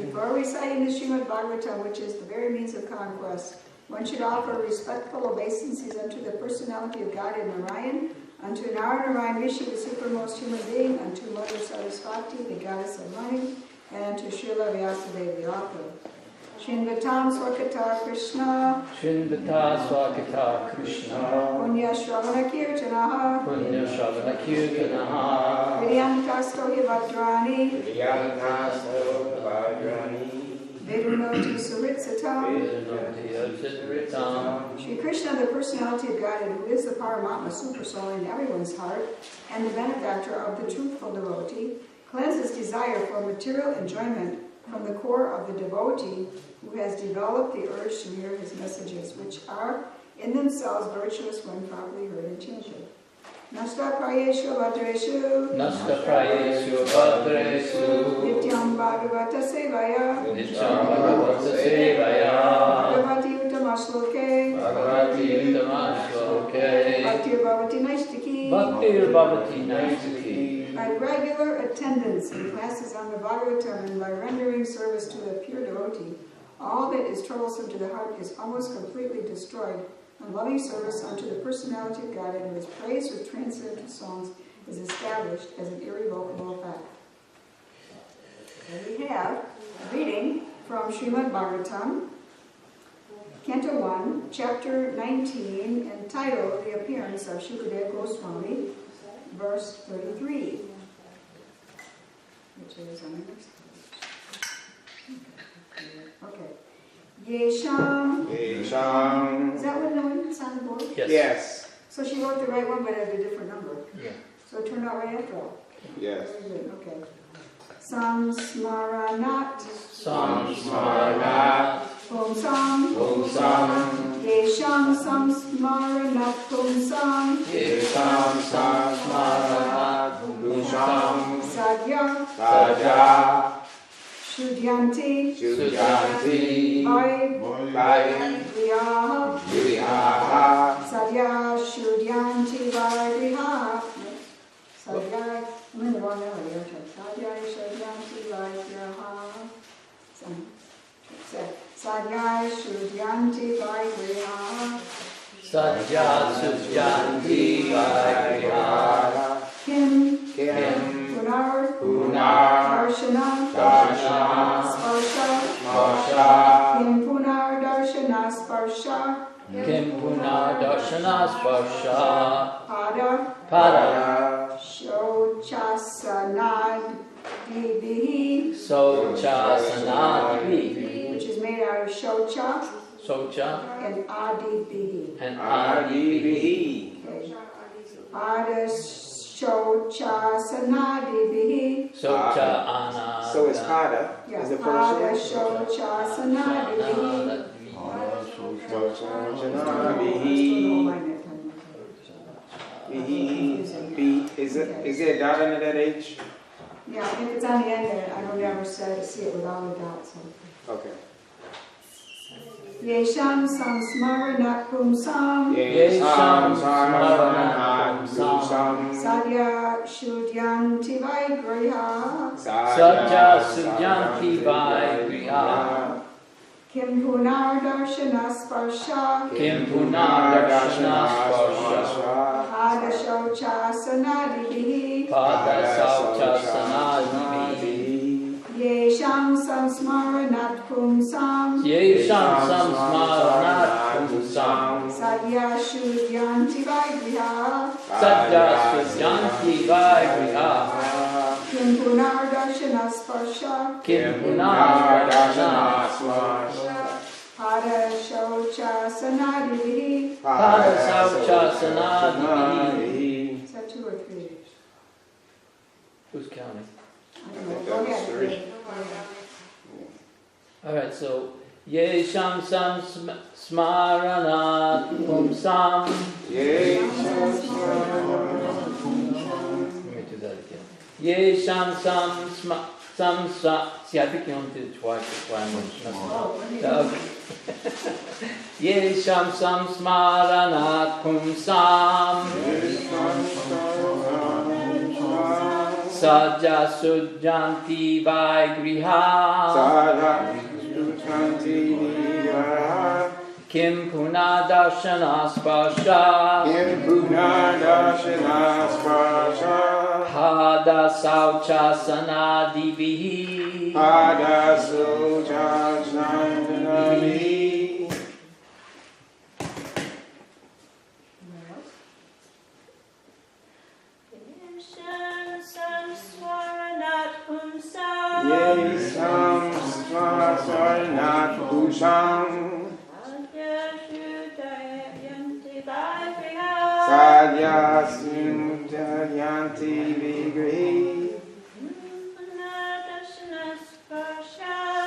Before reciting the Srimad Bhagavatam, which is the very means of conquest, one should offer respectful obeisances unto the personality of God in Narayan, unto Narayan Rishi, the supermost human being, unto Mother Saraswati, the goddess of money, and unto Srila Vyasadeva, the author. Shinvatam Swakata Krishna, Shinvata Swakata Krishna, Punya Shravana Kirtanaha, Punya Shravana Kirtanaha, Vidyantasto Hivadrani, Vidyantasto Hivadrani, Vedunoti Suritsatam, Vedunoti Suritsatam. Shri Krishna, the personality of God, who is the Paramatma Supersoul in everyone's heart, and the benefactor of the truthful devotee, cleanses desire for material enjoyment from the core of the devotee who has developed the urge to hear his messages, which are in themselves virtuous when properly heard and chanted. Nasta prayeshu bhadreshu, Nasta prayeshu bhadreshu, Nityam Bhagavata Sevaya, Nityam Bhagavata Sevaya, Bhagavati Utamashloke, Bhagavati Utamashloke, Bhaktir Bhavati Naistiki, Bhaktir Bhavati Naistiki. By regular attendance in classes on the Bhagavatam and by rendering service to the pure devotee, all that is troublesome to the heart is almost completely destroyed, and loving service unto the personality of God and his praise with transcendental songs is established as an irrevocable fact. And we have a reading from from Srimad Bhagavatam, Canto 1, Chapter 19, entitled The Appearance of Shukadeva Goswami, verse 33, which is on the next page. Okay. Yesham. Yesham. Is that what the one sounded board? Yes. Yes. So she wrote the right one, but at a different number. Yeah. So it turned out right after all. Yes. Very good. Okay. Samsmaranat. Samsmaranat. Pumsam. Pumsam. Yesham samsmaranat pumsam. Yesham samsmaranat. Pumsam. Sadhya. Sadhya. Shudyanti. Shudyanti. Viyaha. Viyaha. Sadhya Shudyanti Vaiviha. Sadhya, I'm in the wrong area. Sadhya Shudyanti Vaiviha. Sadhya Shudyanti Vaiviha. Sadhya Shudyanti Vaiviha. Kim Punar Darshana Sparsha. Kim Punar Darshana Sparsha. Kim Punar Darshana Sparsha. Pada Shochasanad Dibihi, which is made out of Shocha and Adibihi. Okay. Pada Shochasanadibihi. So it's Pada. Yeah, Is the first Pada one? Shochasanadibihi. Is there a dot under that H? Yeah, if it's on the end there, I don't ever see it without a dot. So. Okay. Yesham samsmaranat pumsam. Yesham smaranat pumsam. Sadhya shudyanti vaigraha. Sadhya Shudyanti Vaiviha. Kim punar darshana sparsha. Kim Punar Darshana Sparsha. Pada shochasanadibihi. Pada Sauchasanadibihi. Yesham samsmaranat pumsam. Yesham samsmaranat pumsam. Sadhya shudyanti vaigraha. Sadhya Shudyanti Vaiviha. Kim punar darshana sparsha. Kim Punar Darshana Sparsha. Pada shochasanadibihi. Pada Sauchasanadibihi. Is that 2 or 3? Who's counting? I don't know. Go That's ahead. 3. Alright, so Yesham smaranat pumsam. Let me do that again. Yesham see, I think you only did it twice, that's why I'm messing up. Yesham smaranat pumsam. Sadhya Shudyanti Vaigraha. Kim Punar Darshana Sparsha. Pada Sauchasanadibihi. Sadhya Shudyanti Vigrihi.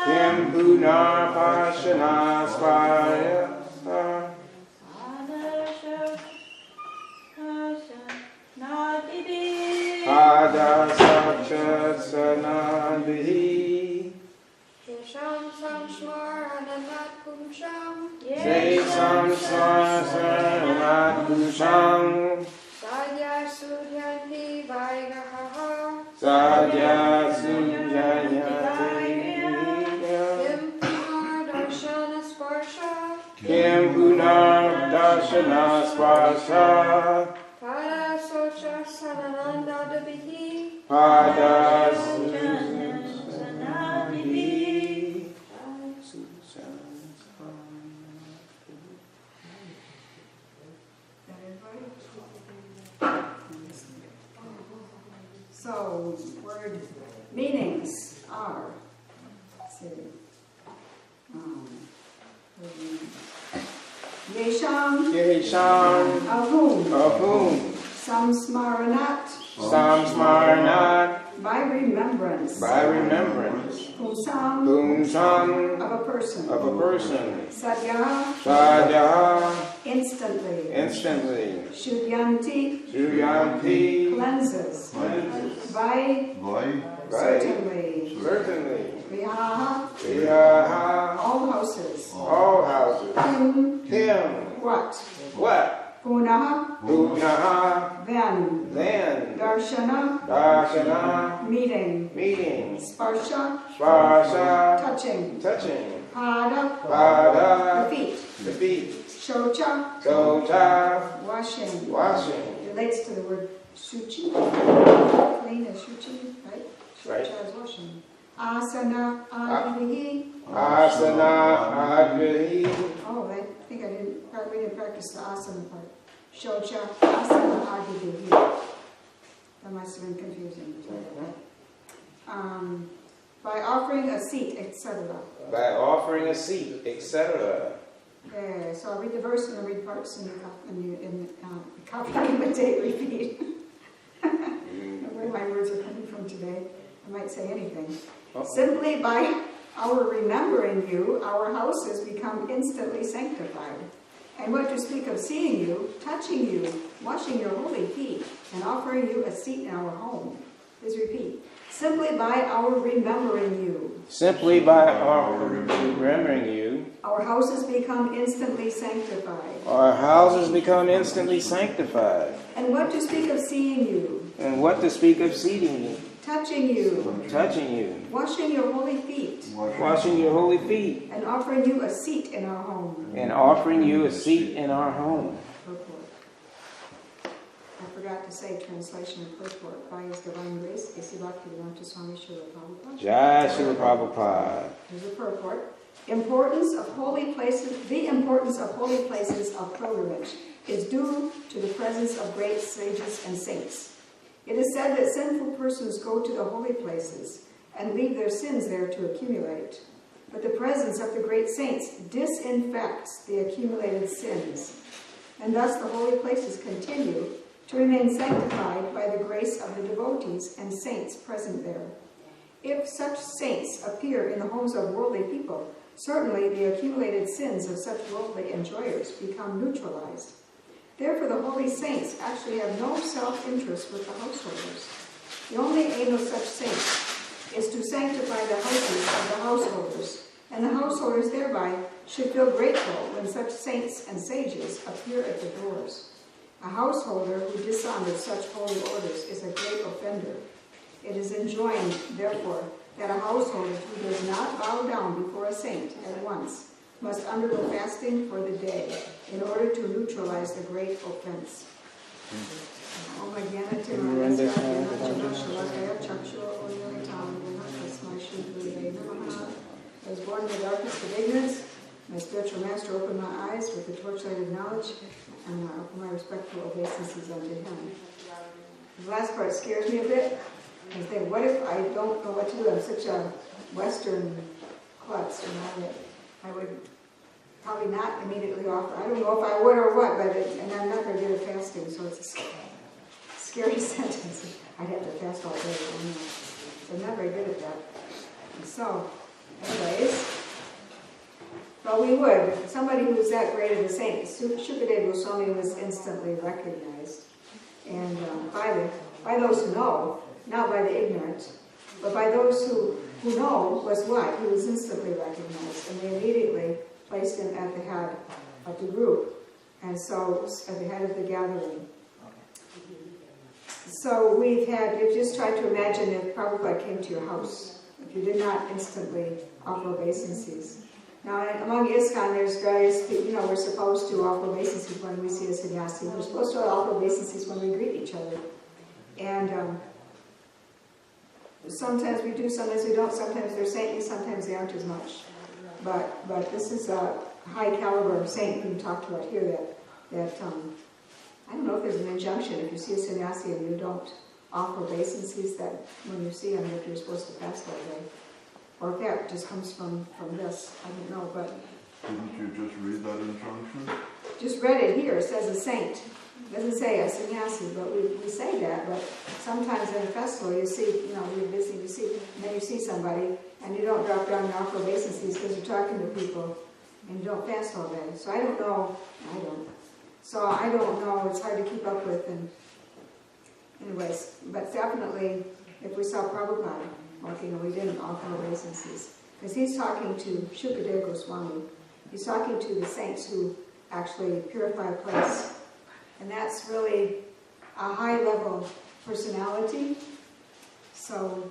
Kim Punar Darshana Sparsha. Pada Sauchasanadibihi. Yesham samsmaranat pumsam. Sadhya shudyanti vaigraha. Sadhya Shudyanti Kim punar darshana sparsha. Kim Punar Darshana Sparsha. Pada shochasanadibihi. Pada Meanings are, let's see, Yesham, Yesham, of whom, Samsmaranat, by remembrance, Pumsam, of a person, Sadhya, instantly, Shudyanti, cleanses, by certainly, Vihaha, all houses, him, what? Punaha, then, Darshana, meeting, Sparsha, touching, Pada, the feet, Shocha, washing, relates to the word shuchi, clean is shuchi, right? Shocha is washing. Asana, advihi. Oh, I think we didn't practice the asana part. Shocha, asana, advihi. That must have been confusing. By offering a seat, etc. Okay, so I'll read the verse and I'll read parts and you copy, imitate, repeat. Where my words are coming from today, I might say anything. Simply by our remembering you, our houses become instantly sanctified. And what to speak of seeing you, touching you, washing your holy feet, and offering you a seat in our home. Please repeat. Simply by our remembering you. Our houses become instantly sanctified. And what to speak of seeing you. Touching you. Washing your holy feet. And offering you a seat in our home. Purport. I forgot to say translation of purport. By His divine grace, A.C. Bhaktivedanta Swami Srila Prabhupada. Jai Srila Prabhupada. Here's a purport. The importance of holy places of pilgrimage is due to the presence of great sages and saints. It is said that sinful persons go to the holy places and leave their sins there to accumulate. But the presence of the great saints disinfects the accumulated sins. And thus the holy places continue to remain sanctified by the grace of the devotees and saints present there. If such saints appear in the homes of worldly people, certainly the accumulated sins of such worldly enjoyers become neutralized. Therefore, the holy saints actually have no self-interest with the householders. The only aim of such saints is to sanctify the houses of the householders, and the householders thereby should feel grateful when such saints and sages appear at the doors. A householder who dishonors such holy orders is a great offender. It is enjoined, therefore, that a householder who does not bow down before a saint at once must undergo fasting for the day in order to neutralize the great offense. I was born in the darkness of ignorance. My spiritual master opened my eyes with the torchlight of knowledge, and I opened my respectful obeisances unto him. The last part scares me a bit. I think, what if I don't know what to do? I'm such a Western klutz, that I would probably not immediately offer. I don't know if I would or what, and I'm not very good at fasting, so it's a scary sentence. I'd have to fast all day. So I'm not very good at that. And so, anyways, but we would. Somebody who's that great of a saint, Shukadeva Goswami was instantly recognized, and by those who know, not by the ignorant, but by those who know was what? He was instantly recognized, and they immediately placed him at the head of the group, and so at the head of the gathering. So you've just tried to imagine if Prabhupada came to your house, if you did not instantly offer obeisances. Now, among ISKCON, there's various people, we're supposed to offer obeisances when we see a sannyasi. We're supposed to offer obeisances when we greet each other. And sometimes we do, sometimes we don't. Sometimes they're saintly, sometimes they aren't as much. But this is a high caliber saint being talked about here that I don't know if there's an injunction if you see a sannyasi and you don't awful obeisances that when you see them, if you're supposed to fast all day. Or if that just comes from this, I don't know, but... Didn't you just read that injunction? Just read it here, it says a saint. It doesn't say a sannyasi, but we say that, but sometimes in a festival you see, you're busy, and then you see somebody, and you don't drop down your awful obeisances because you're talking to people, and you don't fast all day. So I don't know, So I don't know, it's hard to keep up with, and anyways, but definitely, if we saw Prabhupada walking, and we didn't offer obeisances, because he's talking to Shukadeva Goswami. He's talking to the saints who actually purify a place. And that's really a high-level personality. So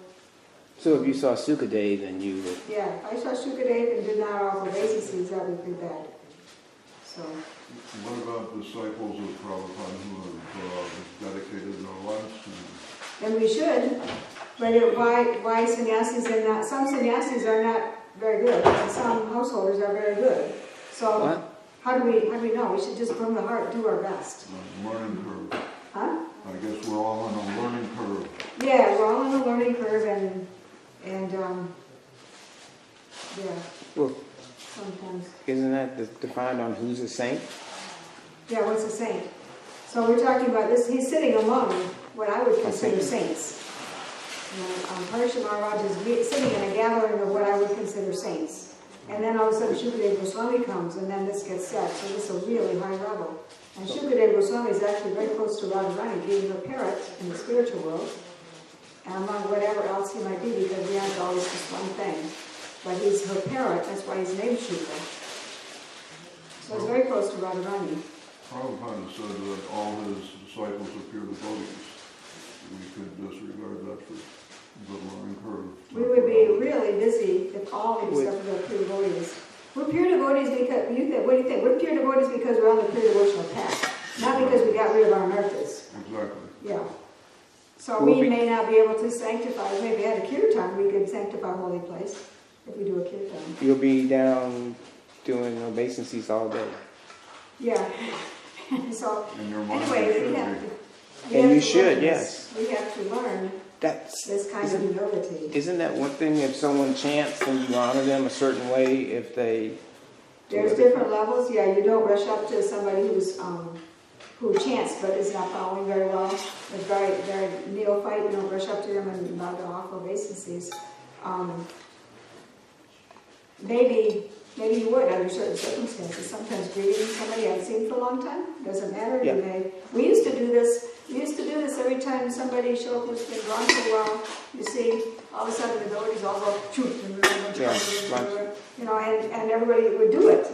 if you saw Sukadeva, then you would... Yeah, if I saw Shukadeva and did not offer obeisances, that would be bad. So... What about disciples of Prabhupada who have dedicated their lives to him? And we should, but why sannyasis are not? Some sannyasis are not very good, and some householders are very good. So What? how do we know? We should just from the heart do our best. Learning curve. Huh? I guess we're all on a learning curve. Yeah, we're all on a learning curve, and yeah. Well, Sometimes. isn't that defined on who's a saint? Yeah, what's a saint? So we're talking about this. He's sitting among what I would consider saints. Harsha Maharaj is sitting in a gathering of what I would consider saints. And then all of a sudden Shukadeva Goswami comes, and then this gets said. So this is a really high level. And Shukadeva Goswami is actually very close to Radharani, being a parrot in the spiritual world, and among whatever else he might be, because we aren't always just one thing. But he's her parrot, that's why he's named Shuka. So he's very close to Radharani. Prabhupada said that all his disciples are pure devotees. We could disregard that for the learning curve. We would be really busy if all these stuff were pure devotees. We're pure devotees because, what do you think? We're pure devotees because we're on the pure devotional path, not because we got rid of our narthas. Exactly. Yeah. So we may not be able to sanctify, maybe at a kirtan we could sanctify a holy place if we do a kirtan. You'll be down doing obeisances all day. Yeah. So, And your mind anyway, should we be. have to should, learn yes. this. We have to learn That's this kind of humility. Isn't that one thing? If someone chants, then you honor them a certain way. If they There's different levels. Yeah, you don't rush up to somebody who chants but is not following very well. It's very, very neophyte. You don't rush up to them and bow to awful obeisances. Maybe you would under certain circumstances. Sometimes greeting somebody I haven't seen for a long time doesn't matter. Yeah. We used to do this. Every time somebody showed up who's been gone for a while. You see, all of a sudden the devotees all go shoot, and everybody would do it.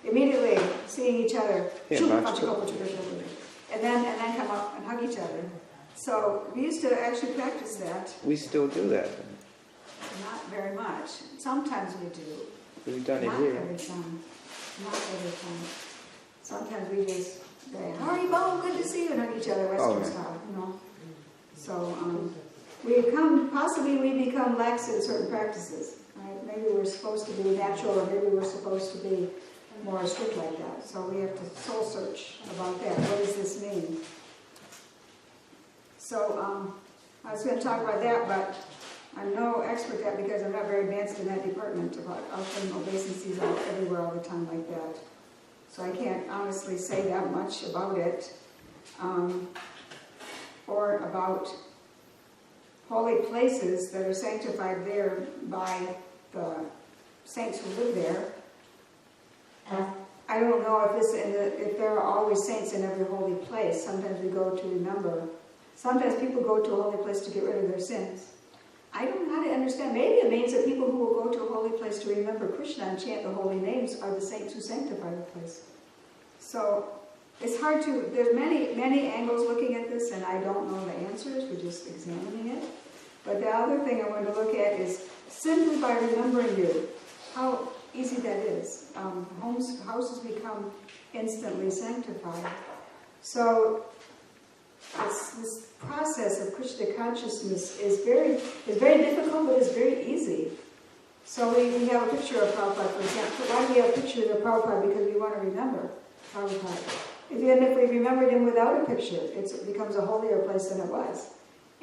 Immediately seeing each other, shoot, and then come up and hug each other. So we used to actually practice that. we still do that. Not very much. Sometimes we do. We've done it Not here. every time. Not every time. Sometimes we just say, "How are you, Bo? Good to see you," and hug each other Western style, So we become lax in certain practices. Right? Maybe we're supposed to be natural, or maybe we're supposed to be more strict like that. So we have to soul search about that. What does this mean? So I was going to talk about that, but I'm no expert at that because I'm not very advanced in that department about offering obeisances out everywhere all the time like that. So I can't honestly say that much about it. Or about holy places that are sanctified there by the saints who live there. I don't know if there are always saints in every holy place. Sometimes we go to remember. Sometimes people go to a holy place to get rid of their sins. I don't know how to understand. Maybe it means that people who will go to a holy place to remember Krishna and chant the holy names are the saints who sanctify the place. So it's hard to, there's many angles looking at this, and I don't know the answers. We're just examining it. But the other thing I want to look at is simply by remembering you, how easy that is. Houses become instantly sanctified. So this process of Krishna consciousness is very difficult, but it's very easy. So we have a picture of Prabhupada, for example. Why do we have pictures of Prabhupada? Because we want to remember Prabhupada. Even if we remembered him without a picture, it becomes a holier place than it was.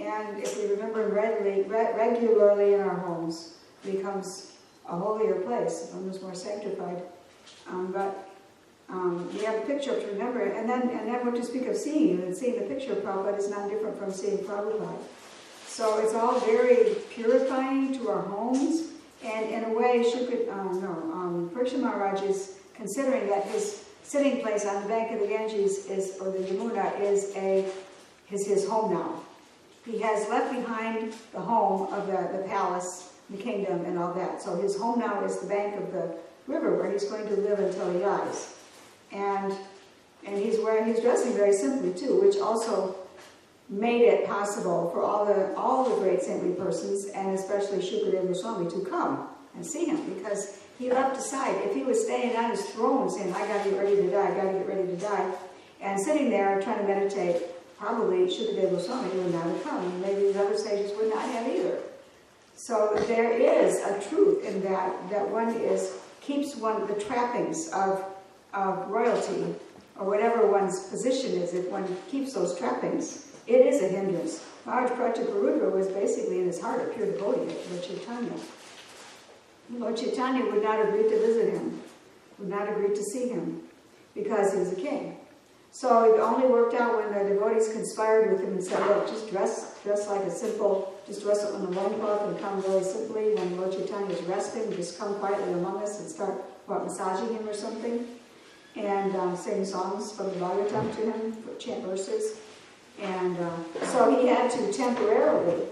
And if we remember regularly in our homes, it becomes a holier place, almost more sanctified. We have a picture to remember, and then what to speak of seeing, and seeing the picture of Prabhupada is not different from seeing Prabhupada. So it's all very purifying to our homes, and in a way, Pariksha Maharaj is considering that his sitting place on the bank of the Ganges or the Yamuna is his home now. He has left behind the home of the palace, the kingdom, and all that. So his home now is the bank of the river where he's going to live until he dies. And he's dressing very simply too, which also made it possible for all the great saintly persons, and especially Shukadeva Goswami, to come and see him, because he left aside. If he was staying on his throne saying, I got to get ready to die, I got to get ready to die, and sitting there trying to meditate, probably Shukadeva Goswami would not have come, and maybe the other sages would not have either. So there is a truth in that one keeps the trappings of royalty, or whatever one's position is. If one keeps those trappings, it is a hindrance. Maharaj Prataparudra was basically in his heart a pure devotee of Lord Chaitanya. Lord Chaitanya would not agree to visit him, would not agree to see him, because he was a king. So it only worked out when the devotees conspired with him and said, look, just dress like a simple, just dress up in a loincloth and come really simply. When Lord Chaitanya is resting, just come quietly among us and start massaging him or something, and sing songs from the Bhagavatam to him, chant verses. And so he had to temporarily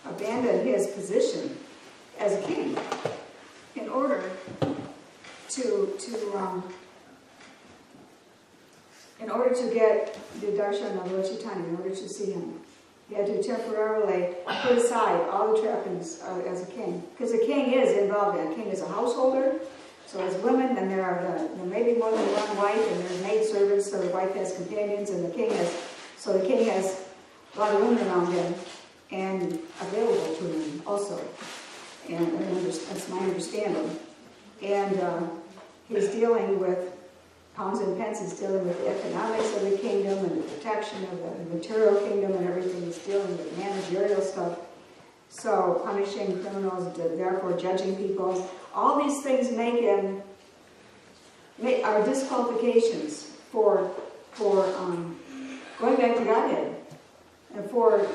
abandon his position as a king in order to get the darshan of Lord Chaitanya, in order to see him. He had to temporarily put aside all the trappings as a king. Because a king is involved in it. A king is a householder, so as women, then there may be more than one wife, and there's maid servants, so the wife has companions, and the king has a lot of women around him, and available to him also. And that's my understanding. And he's dealing with pounds and pence, he's dealing with the economics of the kingdom and the protection of the material kingdom and everything. He's dealing with managerial stuff. So punishing criminals, therefore judging people. All these things are disqualifications for going back to Godhead, and for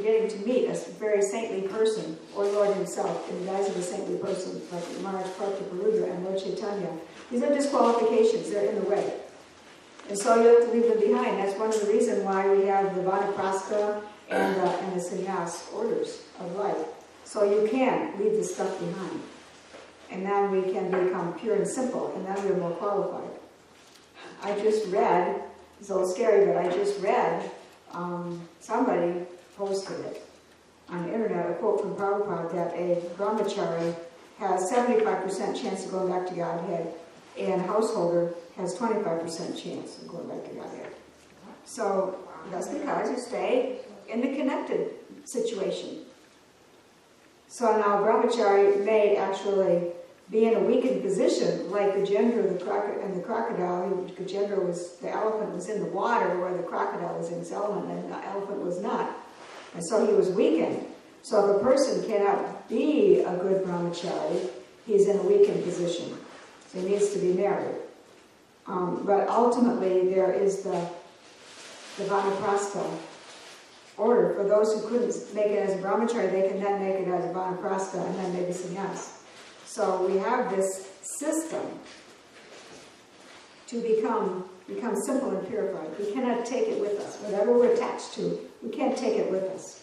getting to meet a very saintly person, or Lord himself, in the guise of a saintly person, like Maharaj Prataparudra and Lord Chaitanya. These are disqualifications, they're in the way. And so you have to leave them behind. That's one of the reasons why we have the Vanaprastha and the sannyas orders of life. So you can leave this stuff behind. And now we can become pure and simple, and then we're more qualified. I just read, it's a little scary, but I just read, somebody posted it on the internet, a quote from Prabhupada, that a brahmachari has 75% chance of going back to Godhead, and a householder has 25% chance of going back to Godhead. So that's because you stay in the connected situation. So now brahmachari may actually be in a weakened position, like Gajendra and the crocodile. The elephant was in the water where the crocodile was in his element, and the elephant was not. And so he was weakened. So if a person cannot be a good brahmachari, he's in a weakened position. So he needs to be married. But ultimately, there is the Vanaprastha order. For those who couldn't make it as a brahmachari, they can then make it as a Vanaprastha and then maybe sannyas. So we have this system to become simple and purified. We cannot take it with us. Whatever we're attached to, we can't take it with us.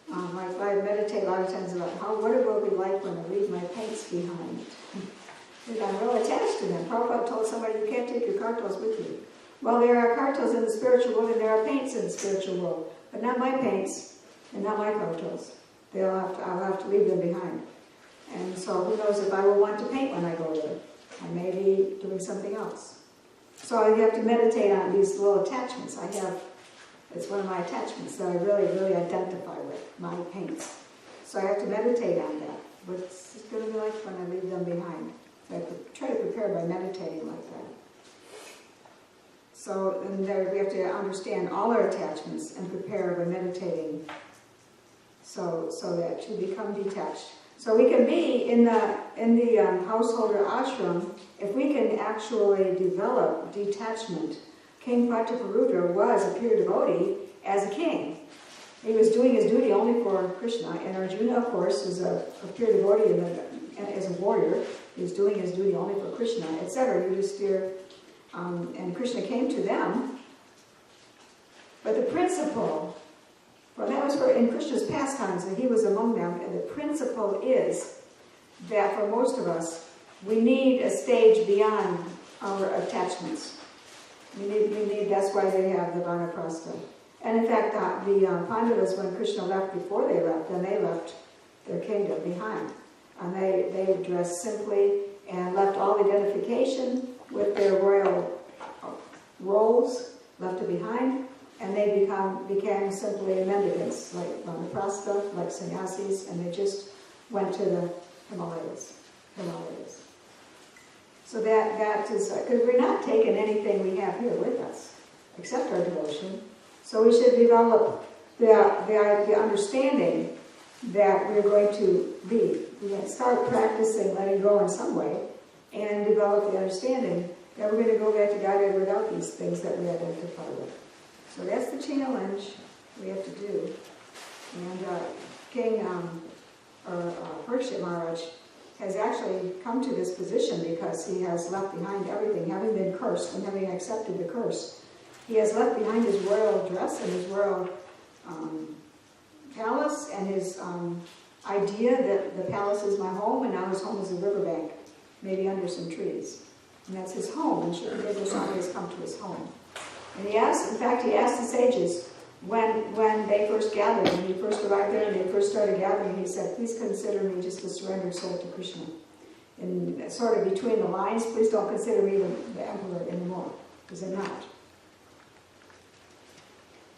Like I meditate a lot of times about what it will be like when I leave my paints behind. And I'm real attached to them. Prabhupada told somebody, you can't take your kartals with you. Well, there are kartals in the spiritual world, and there are paints in the spiritual world, but not my paints and not my kartals. I'll have to leave them behind. And so who knows if I will want to paint when I go there. I may be doing something else. So I have to meditate on these little attachments. It's one of my attachments that I really, really identify with, my paints. So I have to meditate on that. What's it going to be like when I leave them behind? So I try to prepare by meditating like that. So and there we have to understand all our attachments and prepare by meditating so that to become detached. So we can be in the householder ashram if we can actually develop detachment. King Prataparudra was a pure devotee as a king. He was doing his duty only for Krishna, and Arjuna, of course, is a pure devotee as a warrior. He was doing his duty only for Krishna, etc. Yudhisthira, and Krishna came to them. But the principle, well, that was in Krishna's pastimes, and he was among them, and the principle is that for most of us, we need a stage beyond our attachments. We need. That's why they have the Vanaprastha. And in fact, the Pandavas, when Krishna left, before they left, then they left their kingdom behind. And they dressed simply and left all identification with their royal roles, left it behind, and they became simply mendicants, like Vanaprastha, like sannyasis, and they just went to the Himalayas. So that is, because we're not taking anything we have here with us, except our devotion. So we should develop the understanding that we're going to be. We have to start practicing letting go in some way, and develop the understanding that we're going to go back to Godhead without these things that we identify with. So that's the challenge we have to do. And King Parikshit Maharaj has actually come to this position because he has left behind everything, having been cursed and having accepted the curse. He has left behind his royal dress and his royal palace and his idea that the palace is my home, and now his home is a riverbank, maybe under some trees. And that's his home, and Shukadeva Goswami has come to his home. And he asked the sages, when they first gathered, when he first arrived there and they first started gathering, he said, please consider me just a surrendered soul to Krishna. And sort of between the lines, please don't consider me the emperor anymore, because I'm not.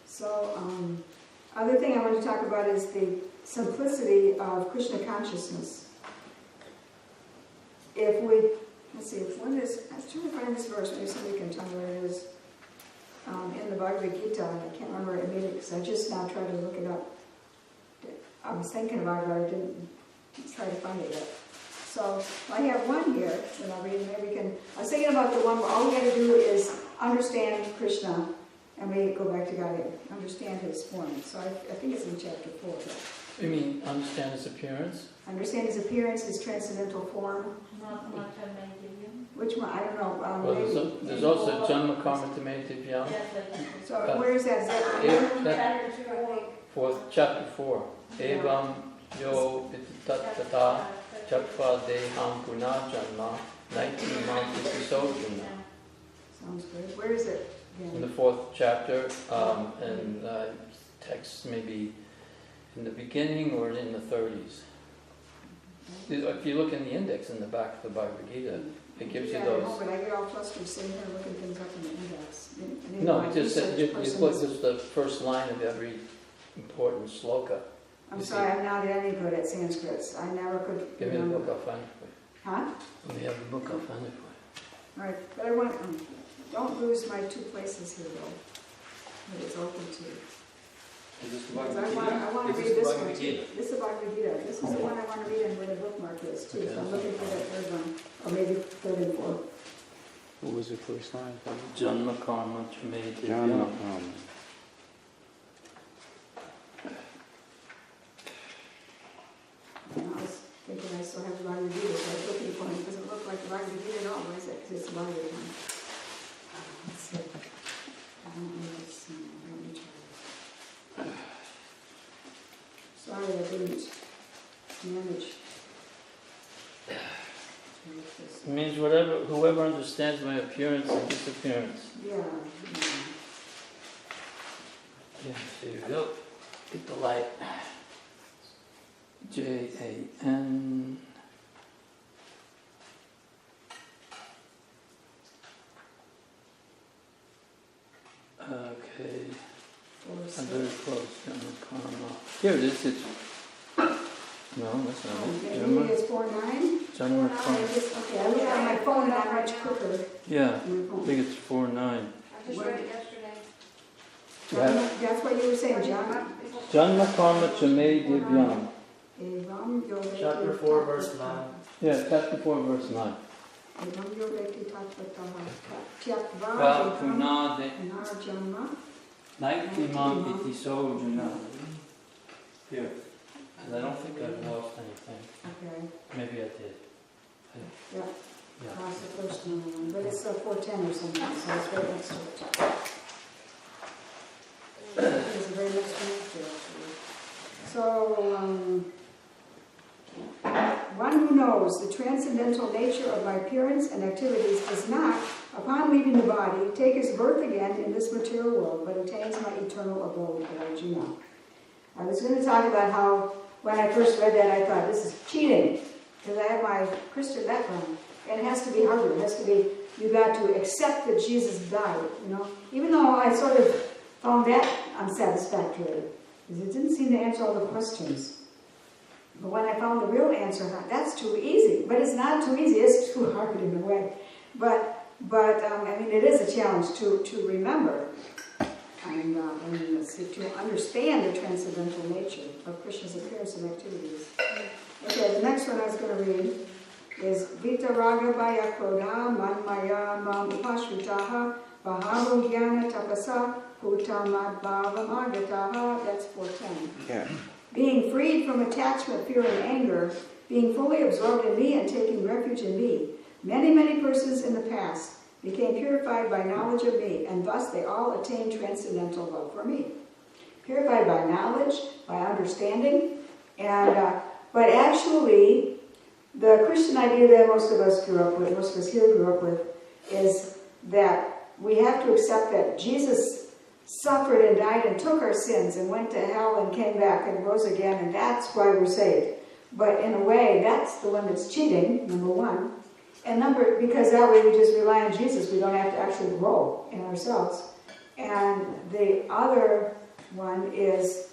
So, other thing I want to talk about is the simplicity of Krishna consciousness. If we, let's see, if one is, I was trying to find this verse, maybe somebody can tell me where it is. In the Bhagavad Gita, and I can't remember it immediately because I just now tried to look it up. I was thinking about it, but I didn't try to find it yet. So I have one here that I'll read, and maybe we can. I was thinking about the one where all we have to do is understand Krishna, and we go back to Godhead, understand his form. So I think it's in chapter 4. You mean understand his appearance? Understand his appearance, his transcendental form. Which one? I don't know. Well, there's also Janma Karma Tameti Vyam. So where is that? Is that chapter 4. Evam yo tata chakva deham guna janma naiti mam itisojuna. Sounds good. Where is it? In the 4th chapter, and text maybe in the beginning or in the 30s. If you look in the index in the back of the Bhagavad Gita, it gives you those. Yeah, but I get all flustered sitting here looking things up in the index. No, it just said you look just the first line of every important sloka. I'm sorry, I'm not any good at Sanskrits. I never could. Give me the book, I'll find it for you. Huh? When we have the book, I'll find it for you. All right, but I want don't lose my 2 places here though. That it's open to. Is this the Because Bhagavad Gita? I want to Is read this this the one Bhagavad too. Gita? This is the Bhagavad Gita. This is the one I want to read and where the bookmark is too. So I'm looking for that 3rd one, or maybe 3rd and 4th. What was the first line? Janma Karma Tameti Janma Vyam. Karma. And I was thinking I still have the Bhagavad Gita, so I was looking for it. It doesn't look like the Bhagavad Gita at all. Why is that? Because it's the Bhagavad one. Let's see. I don't know this. Let me try. Sorry, I didn't manage. It means whoever understands my appearance and disappearance. Yeah. Yeah, there you go. Get the light. Jan. Okay. I'm very close. Janma Karma. Here it is. It's no, that's not it. Maybe it's 4-9? Janma Karma. Okay, I look on my phone and I'm much quicker. Yeah, I think it's 4-9. just read it yesterday. That's what you were saying, John. Janma karma chame divyam. Evam yoveti Chapter 4, verse 9. Yeah, chapter 4, verse 9. Evam yoveti tattvataha tyakva Punade narjama. naiktimam iti sojana. Here. And I don't think I've lost anything. Okay, Maybe I did. yeah, Yeah. that's the first one, but it's 410 or something, so it's right next to it. It's the very next one after, actually. So, one who knows the transcendental nature of my appearance and activities does not, upon leaving the body, take his birth again in this material world, but attains my eternal abode, Arjuna. I was going to talk about how, when I first read that, I thought, this is cheating, because I have my Christian background, and it has to be harder. It has to be, you got to accept that Jesus died, you know. Even though I sort of found that unsatisfactory, because it didn't seem to answer all the questions. But when I found the real answer, that's too easy. But it's not too easy, it's too hard in a way. But I mean, it is a challenge to remember and to understand the transcendental nature of Krishna's appearance and activities. Okay, the next one I was going to read is Vitaraga Bhaya Krodha Manmaya Mam Upashritaha Baharo Jnana Tapasa Putamad Bhava Magataha. That's 410. Yeah. Being freed from attachment, fear, and anger, being fully absorbed in me and taking refuge in me, many persons in the past became purified by knowledge of me, and thus they all attained transcendental love for me. Purified by knowledge, by understanding, and but actually, the Christian idea that most of us here grew up with, is that we have to accept that Jesus suffered and died and took our sins and went to hell and came back and rose again, and that's why we're saved. But in a way, that's the one that's cheating, number one. And because that way we just rely on Jesus, we don't have to actually grow in ourselves. And the other one is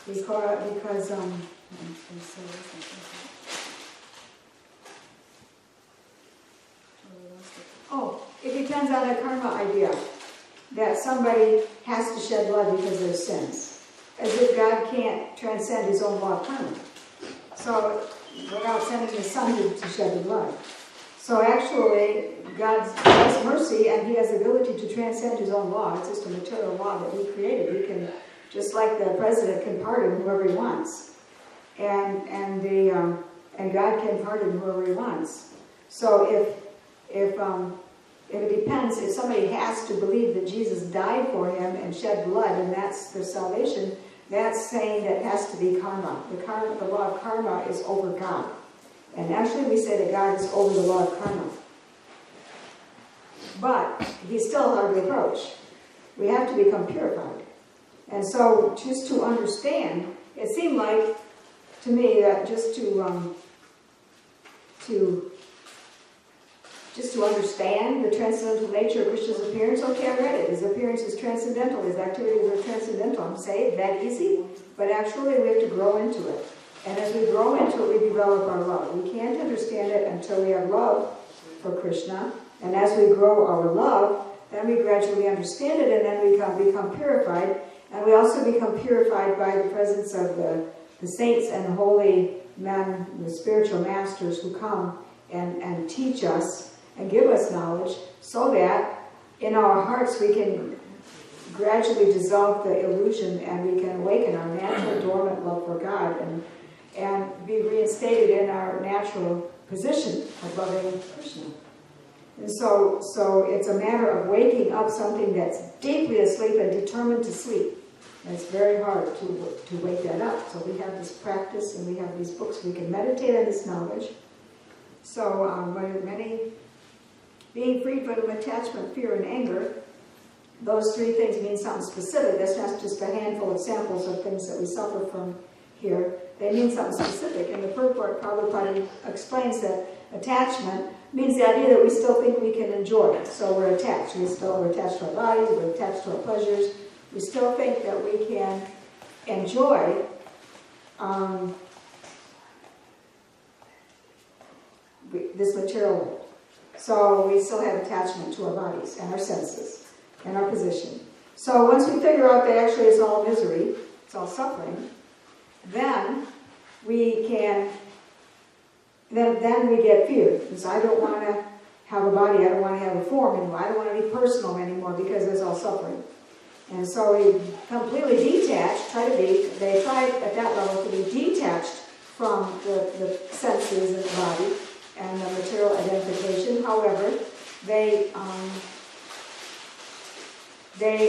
because it depends on the karma idea that somebody has to shed blood because of their sins, as if God can't transcend his own law of karma. So without sending his son to shed the blood. So actually, God's mercy, and he has the ability to transcend his own law. It's just a material law that he created. He can, just like the president can pardon whoever he wants, and God can pardon whoever he wants. So if it depends, if somebody has to believe that Jesus died for him and shed blood, and that's their salvation, that's saying that has to be karma. The law of karma is over God. And actually we say that God is over the law of karma. But he's still hard to approach. We have to become purified. And so just to understand, it seemed like to me that just to understand the transcendental nature of Krishna's appearance, okay, I read it. His appearance is transcendental. His activities are transcendental. I'm saying that easy, but actually we have to grow into it. And as we grow into it, we develop our love. We can't understand it until we have love for Krishna. And as we grow our love, then we gradually understand it, and then we become purified. And we also become purified by the presence of the saints and holy men, the spiritual masters who come and teach us and give us knowledge, so that in our hearts we can gradually dissolve the illusion and we can awaken our natural dormant love for God and be reinstated in our natural position of loving Krishna. And so it's a matter of waking up something that's deeply asleep and determined to sleep. And it's very hard to wake that up. So we have this practice and we have these books. We can meditate on this knowledge. So being freed from attachment, fear, and anger, those three things mean something specific. That's not just a handful of samples of things that we suffer from here. They mean something specific. And the purport Prabhupada explains that attachment means the idea that we still think we can enjoy it. So we're attached. We're attached to our bodies. We're attached to our pleasures. We still think that we can enjoy this material world. So we still have attachment to our bodies and our senses and our position. So once we figure out that actually it's all misery, it's all suffering, then we can, then we get fear. Because I don't want to have a body, I don't want to have a form anymore, I don't want to be personal anymore because there's all suffering. And so we completely detach, they try at that level to be detached from the senses and the body and the material identification. However, they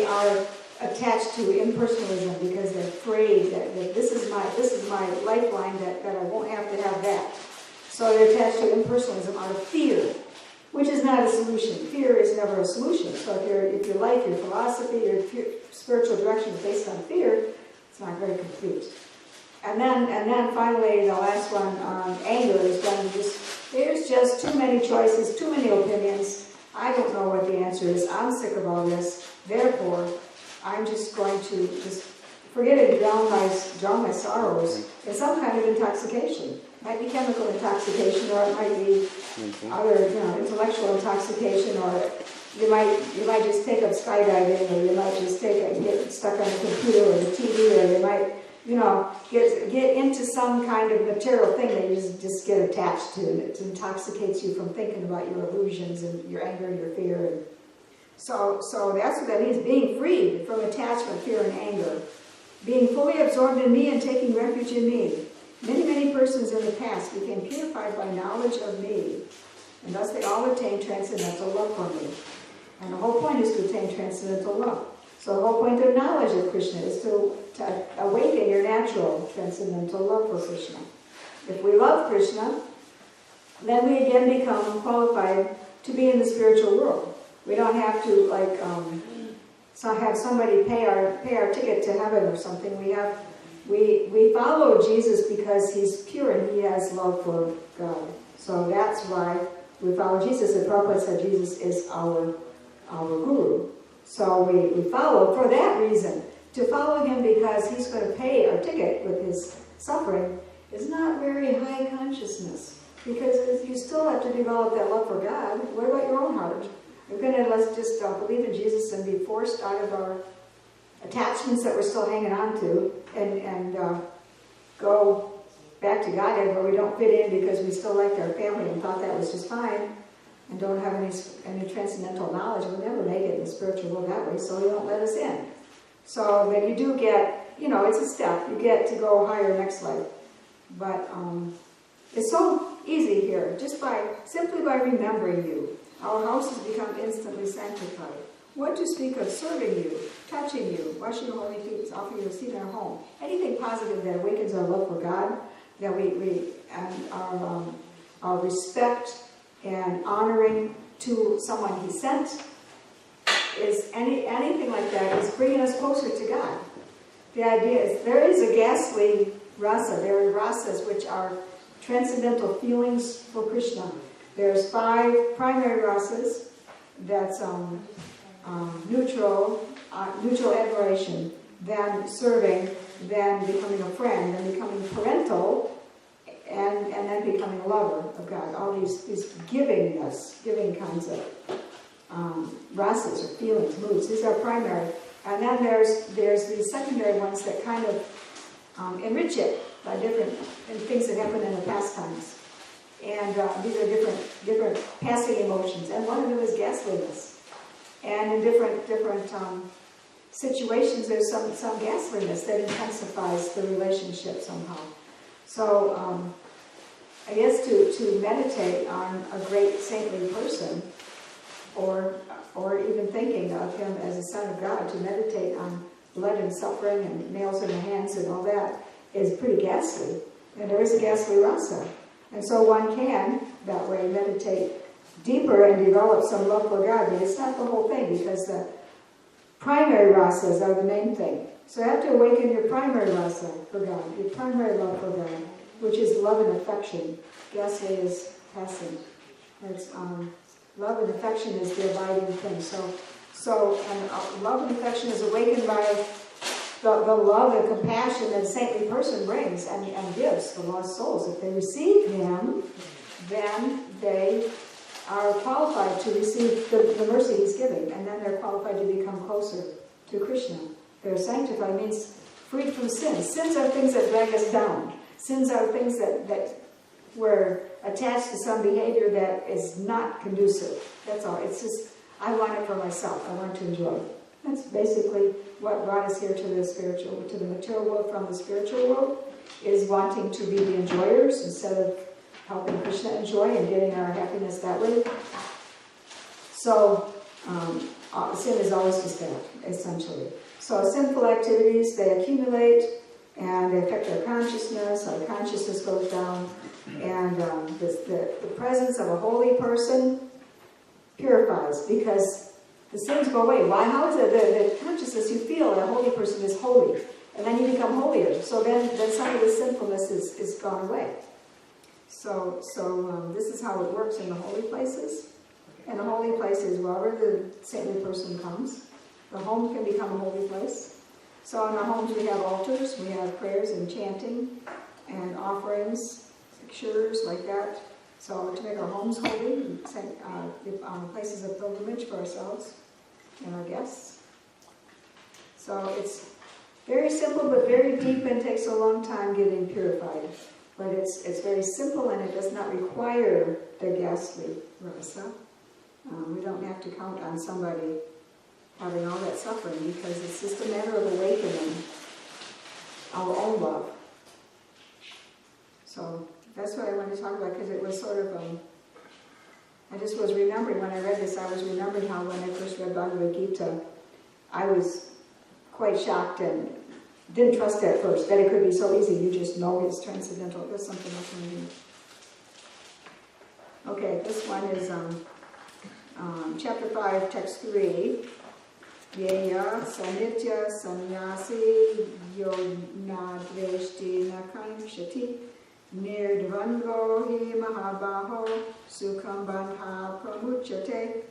are attached to impersonalism because they're afraid that this is my lifeline, that I won't have to have that. So they're attached to impersonalism out of fear, which is not a solution. Fear is never a solution. So if your life, your philosophy, your spiritual direction is based on fear, it's not very complete. And then finally, the last one, anger, is when there's just too many choices, too many opinions. I don't know what the answer is. I'm sick of all this. Therefore, I'm just going to just forget it, drown my sorrows in some kind of intoxication. It might be chemical intoxication, or it might be other, intellectual intoxication, or you might just take up skydiving, or you might just get stuck on the computer or the TV, or you might, get into some kind of material thing that you just get attached to, and it intoxicates you from thinking about your illusions and your anger and your fear. And so that's what that means, being freed from attachment, fear, and anger. Being fully absorbed in me and taking refuge in me. Many, many persons in the past became purified by knowledge of me, and thus they all attained transcendental love for me. And the whole point is to attain transcendental love. So the whole point of knowledge of Krishna is to awaken your natural transcendental love for Krishna. If we love Krishna, then we again become qualified to be in the spiritual world. We don't have to have somebody pay our ticket to heaven or something. We follow Jesus because he's pure and he has love for God. So that's why we follow Jesus. And Prabhupada said Jesus is our guru. So we follow for that reason. To follow him because he's going to pay our ticket with his suffering is not very high consciousness. Because you still have to develop that love for God. What about your own heart? We're going to let's just believe in Jesus and be forced out of our attachments that we're still hanging on to and go back to Godhead where we don't fit in because we still liked our family and thought that was just fine and don't have any transcendental knowledge. We'll never make it in the spiritual world that way, so he won't let us in. So that you do get, it's a step. You get to go higher next life. But it's so easy here, simply by remembering you. Our house has become instantly sanctified. What to speak of serving you, touching you, washing your holy feet, offering you a seat in our home. Anything positive that awakens our love for God, that and our respect and honoring to someone he sent, is anything like that is bringing us closer to God. The idea is there is a ghastly rasa. There are rasas which are transcendental feelings for Krishna. There's 5 primary rasas. That's neutral admiration, then serving, then becoming a friend, then becoming parental, and then becoming a lover of God. All these giving kinds of rasas or feelings, moods. These are primary. And then there's these secondary ones that kind of enrich it by different things that happen in the past times. And these are different passing emotions. And one of them is ghastliness. And in different situations, there's some ghastliness that intensifies the relationship somehow. So I guess to meditate on a great saintly person, or even thinking of him as a son of God, to meditate on blood and suffering and nails in the hands and all that is pretty ghastly. And there is a ghastly rasa. And so one can, that way, meditate deeper and develop some love for God. But it's not the whole thing, because the primary rasas are the main thing. So you have to awaken your primary rasa for God, your primary love for God, which is love and affection. Ghastly is passing. It's, love and affection is the abiding thing. So love and affection is awakened by the love and compassion that a saintly person brings and gives the lost souls. If they receive him, then they are qualified to receive the mercy he's giving, and then they're qualified to become closer to Krishna. They're sanctified means freed from sins. Sins are things that drag us down. Sins are things that we're attached to some behavior that is not conducive. That's all. It's just, I want it for myself. I want to enjoy it. That's basically what brought us here to the material world from the spiritual world, is wanting to be the enjoyers instead of helping Krishna enjoy and getting our happiness that way. So, sin is always just that, essentially. So sinful activities, they accumulate and they affect our consciousness goes down, and the presence of a holy person purifies, because the sins go away. Why? How is it the consciousness you feel that a holy person is holy, and then you become holier? So then some of the sinfulness is gone away. So this is how it works in the holy places. And the holy places, wherever the saintly person comes, the home can become a holy place. So in our homes we have altars, we have prayers and chanting and offerings, pictures like that. So to make our homes holy, and places of pilgrimage for ourselves and our guests. So it's very simple but very deep, and takes a long time getting purified. But it's very simple, and it does not require the ghastly rasa. We don't have to count on somebody having all that suffering, because it's just a matter of awakening our own love. So that's what I wanted to talk about, because it was sort of, I just was remembering when I read this, I was remembering how when I first read Bhagavad Gita, I was quite shocked and didn't trust at first, that it could be so easy. You just know it's transcendental. There's something else in here. Okay, this one is chapter 5, text 3. Yeya sanitya sanyasi yonadveshti nakaimshati nirdvango hi mahabaho sukham bandha pramuchate.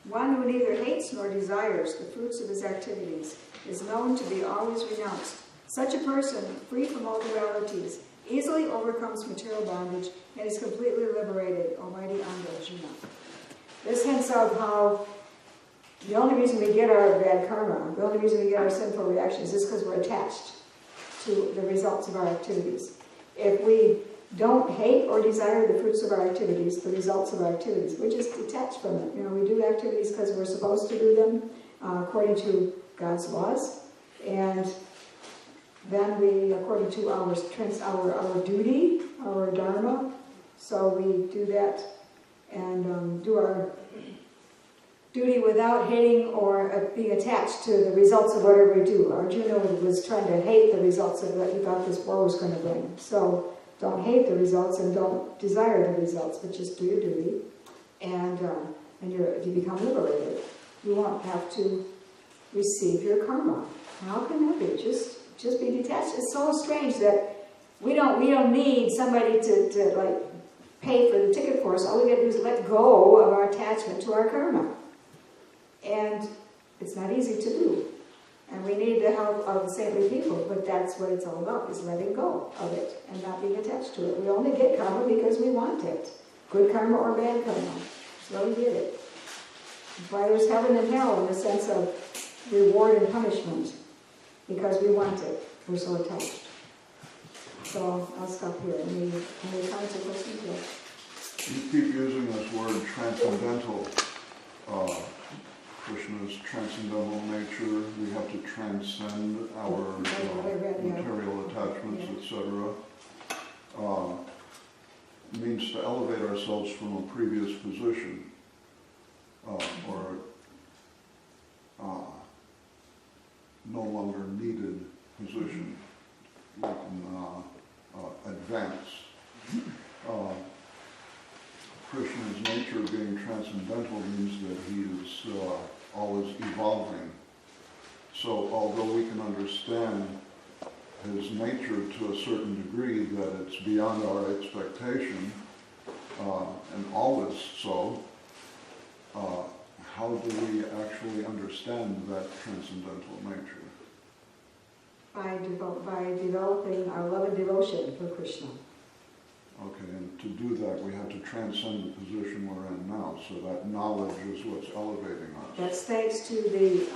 One who neither hates nor desires the fruits of his activities is known to be always renounced. Such a person, free from all dualities, easily overcomes material bondage and is completely liberated. Almighty Arjuna. This hints of how the only reason we get our bad karma, the only reason we get our sinful reactions, is because we're attached to the results of our activities. If we don't hate or desire the fruits of our activities, the results of our activities, we're just detached from it. We do activities because we're supposed to do them according to God's laws, and then we, according to our duty, our dharma, so we do that and do our duty without hating or being attached to the results of whatever we do. Arjuna was trying to hate the results of what he thought this war was going to bring. So don't hate the results and don't desire the results, but just do your duty, and you become liberated. You won't have to receive your karma. How can that be? Just be detached. It's so strange that we don't need somebody to like pay for the ticket for us. All we got to do is let go of our attachment to our karma. And it's not easy to do. And we need the help of the saintly people, but that's what it's all about, is letting go of it and not being attached to it. We only get karma because we want it. Good karma or bad karma. That's why we get it. That's why there's heaven and hell in the sense of reward and punishment, because we want it. We're so attached. So I'll stop here. Any comments or questions? You keep using this word transcendental. Krishna's transcendental nature. We have to transcend our material attachments, etc. Means to elevate ourselves from a previous position, or no longer needed position. We can advance. Krishna's nature being transcendental means that he is always evolving. So although we can understand his nature to a certain degree, that it's beyond our expectation, and always so, how do we actually understand that transcendental nature? By developing our love and devotion for Krishna. Okay, and to do that, we have to transcend the position we're in now. So that knowledge is what's elevating us. That's thanks to the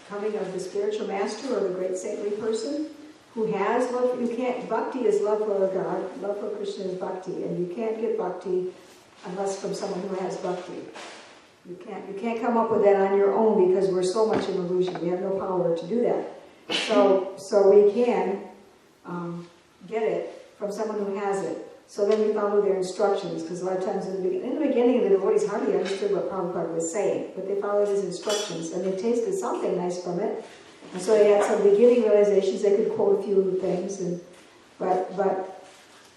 coming of the spiritual master or the great saintly person who has love. You can't, bhakti is love for God, love for Krishna is bhakti, and you can't get bhakti unless from someone who has bhakti. You can't come up with that on your own because we're so much in illusion. We have no power to do that. So we can get it from someone who has it. So then we follow their instructions, because a lot of times in the beginning, the devotees hardly understood what Prabhupada was saying, but they followed his instructions, and they tasted something nice from it. And so they had some beginning realizations. They could quote a few things, but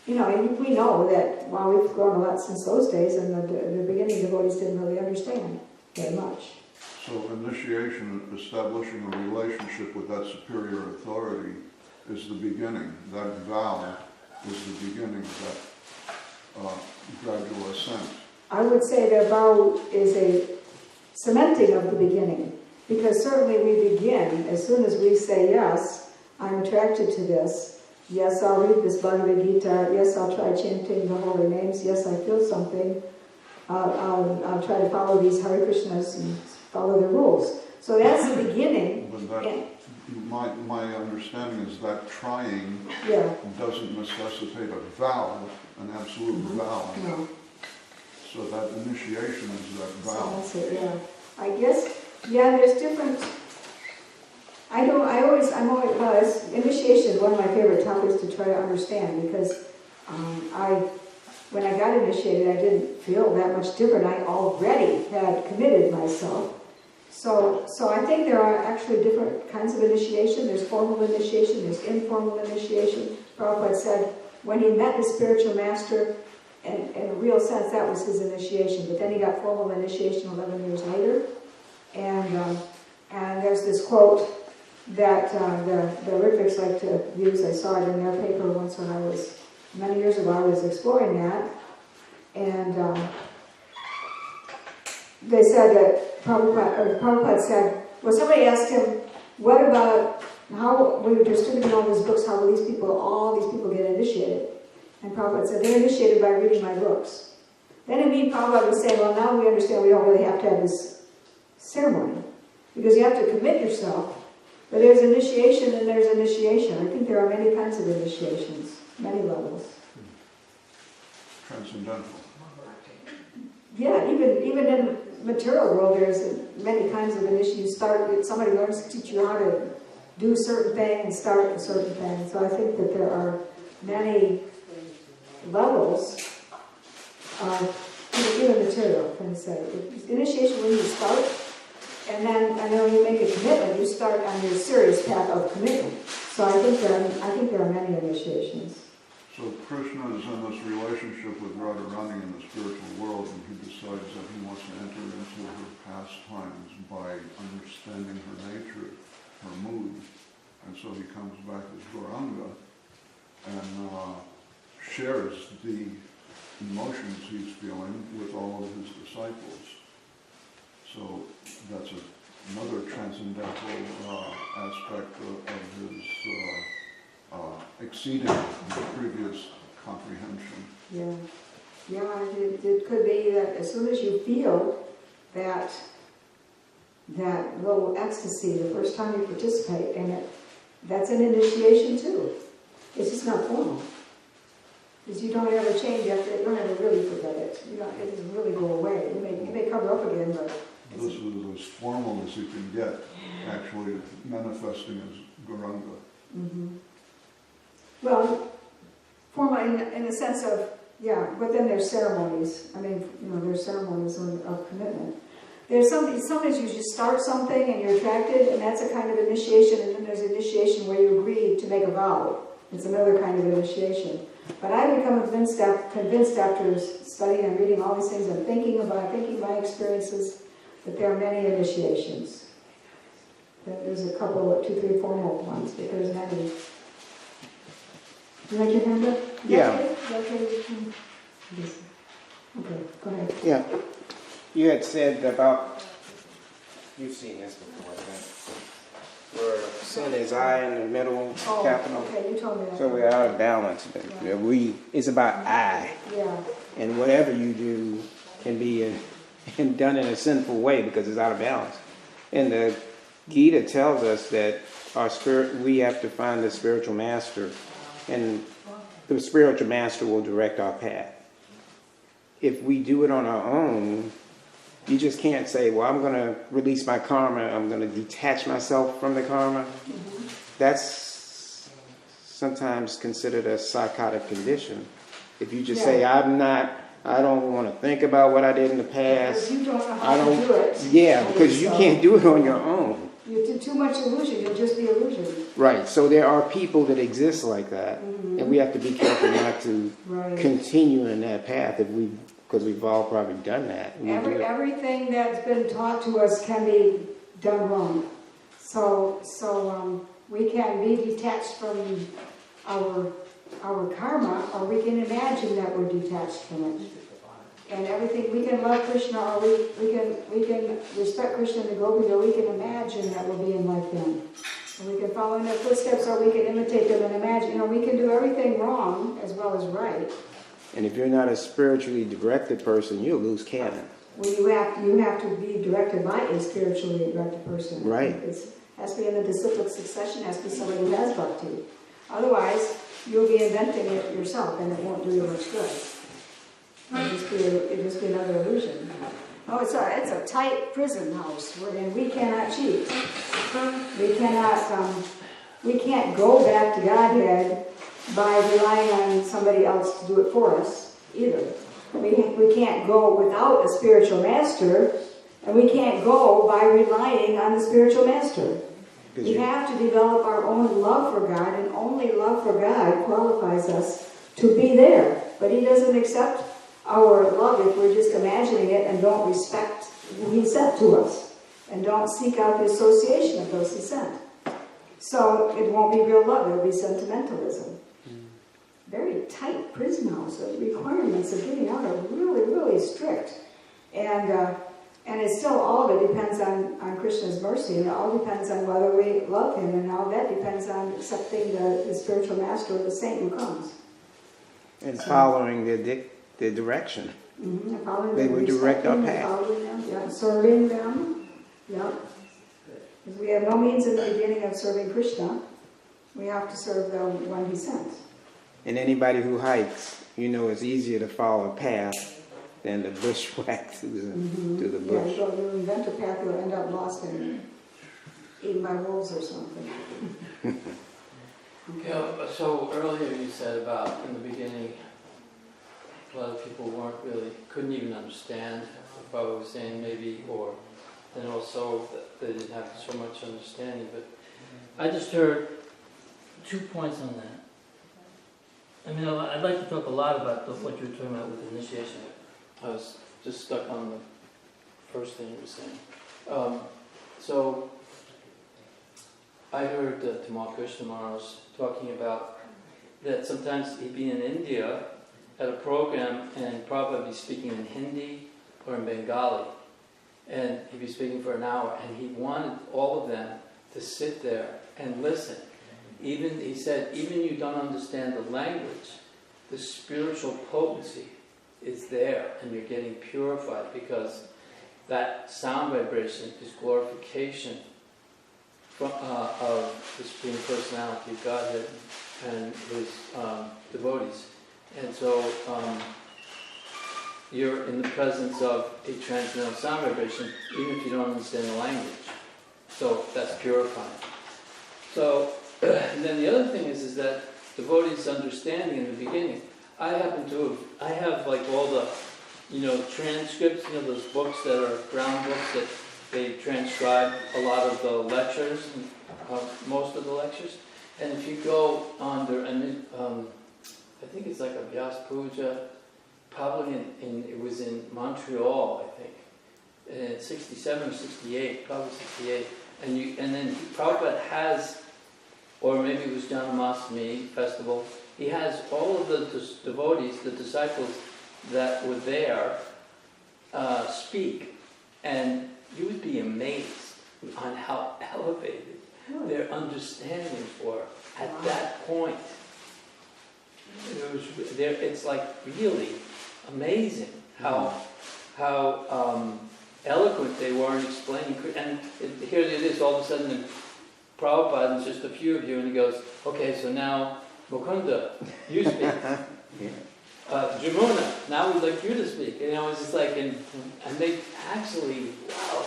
you know, and we know that while we've grown a lot since those days, and the beginning devotees didn't really understand very much. So initiation, establishing a relationship with that superior authority, is the beginning. That vow is the beginning of that gradual ascent. I would say the vow is a cementing of the beginning, because certainly we begin as soon as we say, yes, I'm attracted to this, yes, I'll read this Bhagavad Gita, yes, I'll try chanting the holy names, yes, I feel something, I'll try to follow these Hare Krishnas and follow the rules. So that's the beginning. But that, my understanding is that trying doesn't necessitate a vow, an absolute vow. No. So that initiation is that vow. So that's it, yeah. I guess, there's different. I'm always, initiation is one of my favorite topics to try to understand, because when I got initiated, I didn't feel that much different. I already had committed myself. So I think there are actually different kinds of initiation. There's formal initiation, there's informal initiation. Prabhupada said when he met the spiritual master, in a real sense, that was his initiation. But then he got formal initiation 11 years later. And there's this quote that the Ritviks like to use. I saw it in their paper once when I was, many years ago, I was exploring that. And they said that Prabhupada said, well, somebody asked him, what about, how, when you're distributing all these books, how will all these people get initiated? And Prabhupada said, they're initiated by reading my books. Then Prabhupada was saying, well, now we understand we don't really have to have this ceremony, because you have to commit yourself. But there's initiation and there's initiation. I think there are many kinds of initiations, many levels. Transcendental. Yeah, even in the material world, there's many kinds of initiations. Somebody learns to teach you how to do a certain thing and start a certain thing. So I think that there are many levels of even material, can I say. Initiation when you start, and then when you make a commitment, you start on your serious path of commitment. So I think there are many initiations. So Krishna is in this relationship with Radharani in the spiritual world, and he decides that he wants to enter into her pastimes by understanding her nature, her mood. And so he comes back as Gauranga and shares the emotions he's feeling with all of his disciples. So that's another transcendental aspect of his exceeding the previous comprehension. Yeah, it could be that as soon as you feel that little ecstasy the first time you participate in it, that's an initiation too. It's just not formal. Because you don't ever change after it, you don't ever really forget it. It doesn't really go away. You may cover up again, but this is as formal as you can get, actually manifesting as Gauranga. Mm-hmm. Well, formal in the sense of, but then there's ceremonies. There's ceremonies of commitment. There's sometimes you just start something and you're attracted, and that's a kind of initiation, and then there's initiation where you agree to make a vow. It's another kind of initiation. But I've become convinced after studying and reading all these things and thinking my experiences, that there are many initiations. There's a couple, 2, 3 formal ones, but there's many. You like your hand up? Yeah. Okay, go ahead. Yeah. You had said about, you've seen this before, Where Sin is I in the middle, Oh, capital. okay, you told me that. So we're out of balance. It's about I. Yeah, And whatever you do can be done in a sinful way because it's out of balance. And the Gita tells us that we have to find the spiritual master, and the spiritual master will direct our path. If we do it on our own, you just can't say, well, I'm going to release my karma, I'm going to detach myself from the karma. That's sometimes considered a psychotic condition. If you just say, I don't want to think about what I did in the past. because you don't know how to do it. Yeah, because you can't do it on your own. You do too much illusion, you'll just be illusion. Right, so there are people that exist like that, and we have to be careful not to continue in that path because we've all probably done that. Everything that's been taught to us can be done wrong. So we can be detached from our karma, or we can imagine that we're detached from it. And everything, we can love Krishna, or we can respect Krishna and the gopis, or we can imagine that we're being like them. Or we can follow in their footsteps, or we can imitate them and imagine. We can do everything wrong as well as right. And if you're not a spiritually directed person, you'll lose canon. Well, you have to be directed by a spiritually directed person. Right. It has to be in the disciplic succession, has to be somebody who has bhakti. Otherwise, you'll be inventing it yourself, and it won't do you much good. It'll just be another illusion. Oh, it's a tight prison house wherein we cannot cheat. We can't go back to Godhead by relying on somebody else to do it for us either. We can't go without a spiritual master, and we can't go by relying on the spiritual master. We have to develop our own love for God, and only love for God qualifies us to be there. But He doesn't accept our love if we're just imagining it and don't respect who He sent to us, and don't seek out the association of those He sent. So it won't be real love, it'll be sentimentalism. Very tight prison house. The requirements of getting out are really, really strict. And it's still, all of it depends on Krishna's mercy, and it all depends on whether we love Him, and all that depends on accepting the spiritual master or the saint who comes. And following the direction. Mm-hmm. They would direct our path. Following them, yeah, serving them. Yeah. Because we have no means in the beginning of serving Krishna. We have to serve the one He sent. And anybody who hikes, it's easier to follow a path than the bushwhack through the bush. Yeah, you invent a path, you'll end up lost and eaten by wolves or something. So earlier you said about, in the beginning, a lot of people couldn't even understand what I was saying maybe, and also that they didn't have so much understanding. But I just heard 2 points on that. I'd like to talk a lot about what you were talking about with initiation. I was just stuck on the first thing you were saying. So I heard Tamal Krishna Maharaj talking about that sometimes he'd be in India at a program and Prabhupada would be speaking in Hindi or in Bengali. And he'd be speaking for an hour, and he wanted all of them to sit there and listen. He said, even you don't understand the language, the spiritual potency is there, and you're getting purified, because that sound vibration is glorification of the Supreme Personality of Godhead and His devotees. And so you're in the presence of a transcendental sound vibration, even if you don't understand the language. So that's purifying. So, and then the other thing is that devotees' understanding in the beginning. I have like all the, transcripts, those books that are brown books that they transcribe a lot of the lectures, most of the lectures. And if you go under, I think it's like a Vyas Puja, probably it was in Montreal, I think, in 67 or 68, probably 68. And then Prabhupada has, or maybe it was Janmashtami festival, he has all of the devotees, the disciples that were there, speak. And you would be amazed on how elevated their understanding for at that point. It's like really amazing how eloquent they were in explaining. And here it is, all of a sudden, Prabhupada, and just a few of you, and he goes, okay, so now, Mukunda, you speak. Jamuna, now we'd like you to speak. It's just like, and they actually, wow,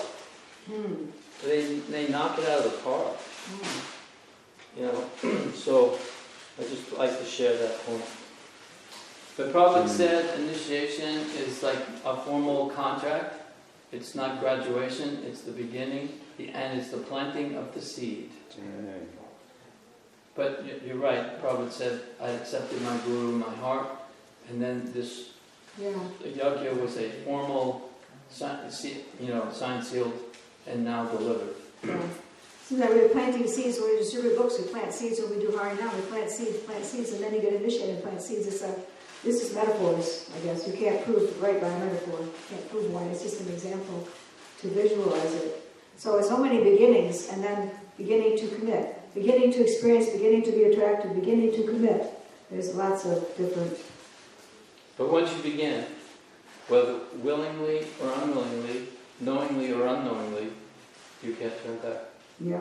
they knock it out of the park. So I just like to share that point. But Prabhupada said initiation is like a formal contract. It's not graduation, it's the beginning, and it's the planting of the seed. But you're right, Prabhupada said, I accepted my guru in my heart, and then this yajna was a formal, signed, sealed, and now delivered. Yeah. Seems like we're planting seeds when we distribute books. We plant seeds when we do Harinam. We plant seeds, and then you get initiated and plant seeds. This is metaphors, I guess. You can't prove right by a metaphor. You can't prove one. It's just an example to visualize it. So it's so many beginnings, and then beginning to commit, beginning to experience, beginning to be attracted, beginning to commit. There's lots of different... But once you begin, whether willingly or unwillingly, knowingly or unknowingly, you can't turn back. Yeah.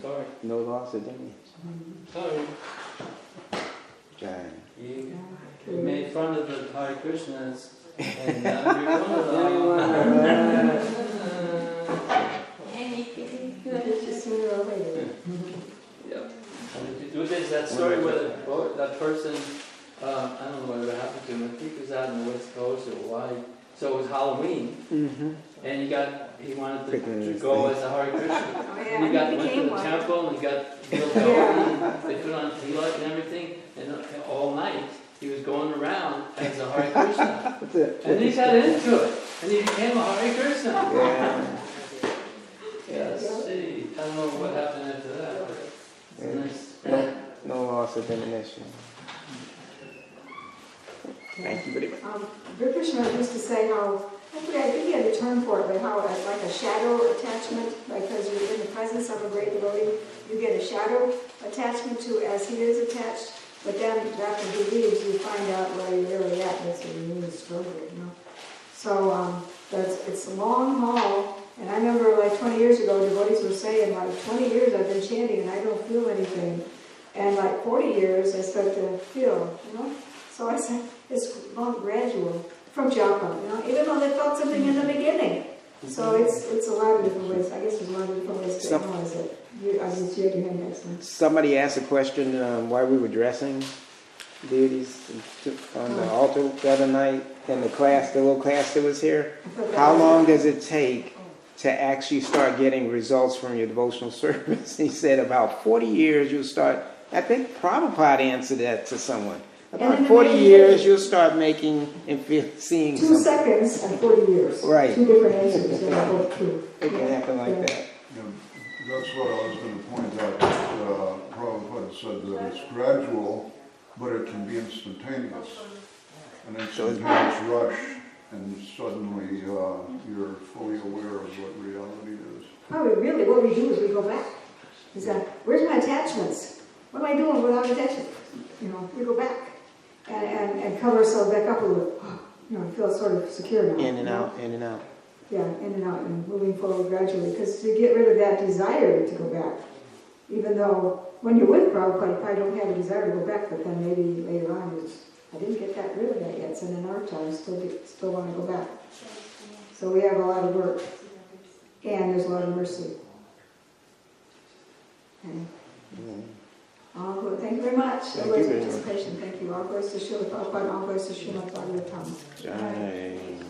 Sorry. No loss of damage. Sorry. You made fun of the Hare Krishnas, and now you're one of them. It's just sooner or later. Yep. There's that story where that person, I don't know what happened to him. I think he was out in the West Coast or Hawaii. So it was Halloween, and he wanted to go as a Hare Krishna. And he went to the temple and he got real Halloween. They put on tilak and everything, and all night he was going around as a Hare Krishna. And he got into it, and he became a Hare Krishna. Yes, see, I don't know what happened after that, but it's nice. No loss of diminution. Thank you very much. Krishna used to say how, I think he had a term for it, but how it's like a shadow attachment, because you're in the presence of a great devotee, you get a shadow attachment to as he is attached, but then after he leaves, you find out where you're really at, and it's a really stronger, So it's a long haul, and I remember like 20 years ago, devotees were saying, like 20 years I've been chanting and I don't feel anything, and like 40 years I start to feel, So I said, it's long, gradual, from japa, even though they felt something in the beginning. So it's a lot of different ways. I guess there's a lot of different ways to analyze it. You had your hand next one. Somebody asked a question while we were dressing deities on the altar the other night in the little class that was here. How long does it take to actually start getting results from your devotional service? He said about 40 years you'll start. I think Prabhupada answered that to someone. About 40 years, you'll start making and seeing 2 seconds and 40 years. Right. 2 different answers that are both true. It can happen like that. That's what I was going to point out. Prabhupada said that it's gradual, but it can be instantaneous. An instantaneous rush, and suddenly you're fully aware of what reality is. What we do is we go back. Is that, where's my attachments? What am I doing without attachment? We go back. And cover ourselves back up a little. Feel sort of secure now. In and out, in and out. Yeah, in and out, and moving forward gradually. Because to get rid of that desire to go back, even though when you're with Prabhupada, you probably don't have a desire to go back, but then maybe later on, I didn't get that rid of that yet. So in our time, still want to go back. So we have a lot of work, and there's a lot of mercy. Okay. All good. Thank you very much. Everybody's participation. Thank you. All glories to Srila Prabhupada. All glories to Srimad Bhagavatam. Jai.